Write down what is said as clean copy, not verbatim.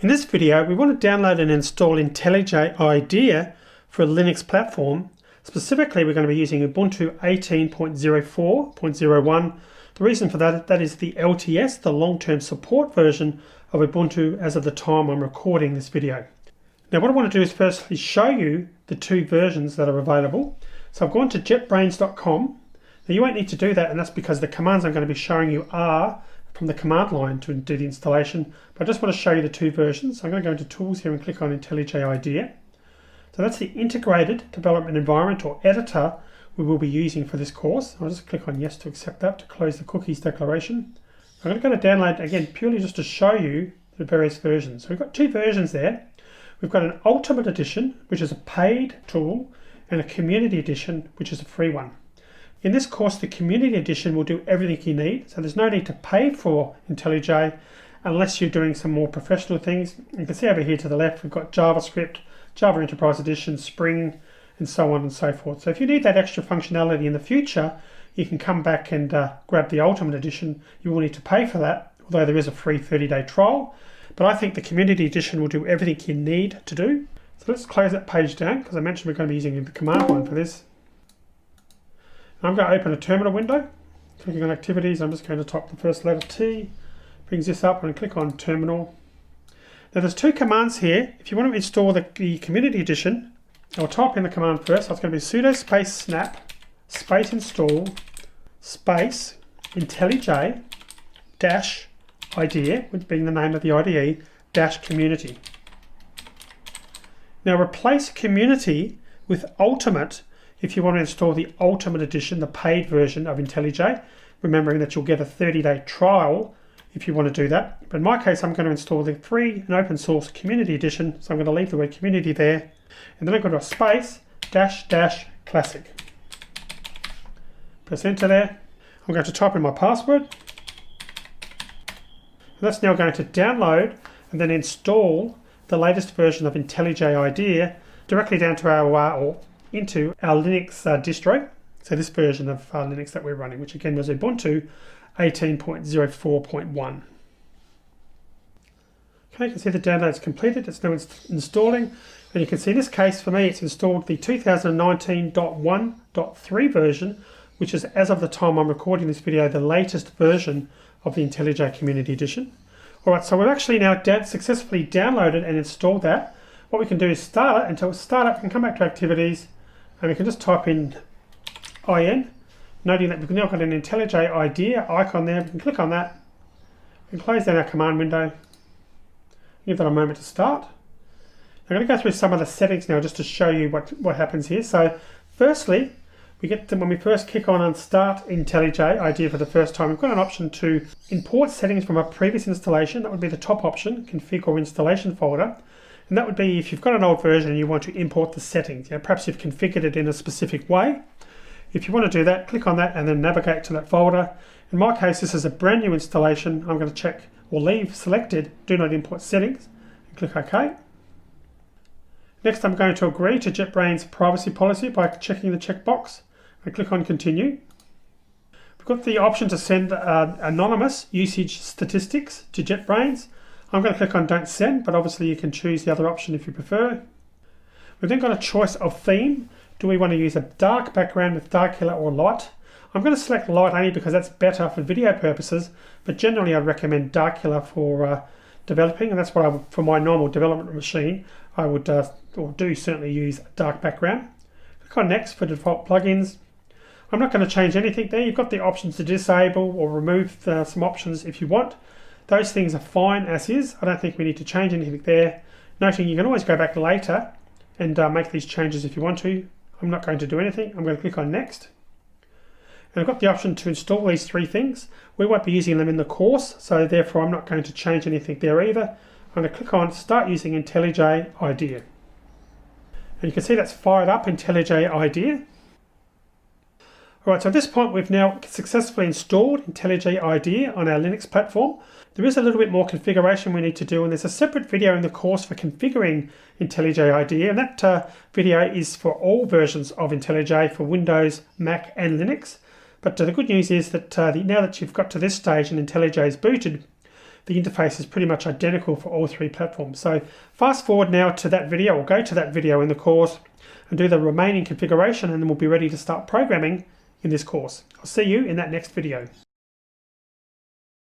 In this video, we want to download and install IntelliJ IDEA for a Linux platform. Specifically, we're going to be using Ubuntu 18.04.01. The reason for that is the LTS, the long-term support version of Ubuntu as of the time I'm recording this video. Now, what I want to do is firstly show you the two versions that are available. So I've gone to jetbrains.com. Now, you won't need to do that, and that's because the commands I'm going to be showing you are from the command line to do the installation. But I just want to show you the two versions. So I'm going to go into Tools here and click on IntelliJ IDEA. So that's the integrated development environment or editor we will be using for this course. I'll just click on yes to accept that to close the cookies declaration. I'm going to go to download again purely just to show you the various versions. So we've got two versions there. We've got an Ultimate Edition, which is a paid tool, and a Community Edition, which is a free one. In this course, the Community Edition will do everything you need, so there's no need to pay for IntelliJ unless you're doing some more professional things. You can see over here to the left, we've got JavaScript, Java Enterprise Edition, Spring, and so on and so forth. So if you need that extra functionality in the future, you can come back and grab the Ultimate Edition. You will need to pay for that, although there is a free 30-day trial. But I think the Community Edition will do everything you need to do. So let's close that page down, because I mentioned we're going to be using the command line for this. I'm going to open a terminal window, clicking on activities. I'm just going to type the first letter T, brings this up, and click on terminal. Now there's two commands here. If you want to install the Community Edition, I'll type in the command first. So it's going to be sudo space snap space install space IntelliJ dash IDEA, which being the name of the IDE, dash community. Now replace community with ultimate if you want to install the Ultimate Edition, the paid version of IntelliJ, remembering that you'll get a 30-day trial if you want to do that. But in my case, I'm going to install the free and open source Community Edition, so I'm going to leave the word community there, and then I'm going to space dash dash classic. Press enter there. I'm going to type in my password. And that's now going to download and then install the latest version of IntelliJ IDEA directly down to our into our Linux distro. So this version of Linux that we're running, which again was Ubuntu 18.04.1. Okay, you can see the download's completed. It's now installing. And you can see in this case, for me, it's installed the 2019.1.3 version, which is, as of the time I'm recording this video, the latest version of the IntelliJ Community Edition. All right, so we've actually now successfully downloaded and installed that. What we can do is start it. Until it's started, we can come back to activities, and we can just type in IN, noting that we've now got an IntelliJ IDEA icon there. We can click on that. We can close down our command window. Give that a moment to start. I'm going to go through some of the settings now just to show you what happens here. So firstly, we get to, when we first kick on and start IntelliJ IDEA for the first time, we've got an option to import settings from a previous installation. That would be the top option, config or installation folder. And that would be if you've got an old version and you want to import the settings. Perhaps you've configured it in a specific way. If you want to do that, click on that and then navigate to that folder. In my case, this is a brand new installation. I'm going to check or leave selected, do not import settings, and click OK. Next, I'm going to agree to JetBrains privacy policy by checking the checkbox and click on continue. We've got the option to send anonymous usage statistics to JetBrains. I'm going to click on don't send, but obviously you can choose the other option if you prefer. We've then got a choice of theme. Do we want to use a dark background with dark color or light? I'm going to select light only because that's better for video purposes, but generally I'd recommend dark color for developing, and that's what for my normal development machine, I would or do certainly use a dark background. Click on next for default plugins. I'm not going to change anything there. You've got the options to disable or remove some options if you want. Those things are fine as is. I don't think we need to change anything there. Noting you can always go back later and make these changes if you want to. I'm not going to do anything. I'm going to click on next. And I've got the option to install these three things. We won't be using them in the course, so therefore I'm not going to change anything there either. I'm going to click on start using IntelliJ IDEA. And you can see that's fired up IntelliJ IDEA. Alright, so at this point we've now successfully installed IntelliJ IDEA on our Linux platform. There is a little bit more configuration we need to do, and there's a separate video in the course for configuring IntelliJ IDEA, and that video is for all versions of IntelliJ for Windows, Mac and Linux. But the good news is that now that you've got to this stage and IntelliJ is booted, the interface is pretty much identical for all three platforms. So fast forward now to that video, or go to that video in the course and do the remaining configuration, and then we'll be ready to start programming in this course. I'll see you in that next video.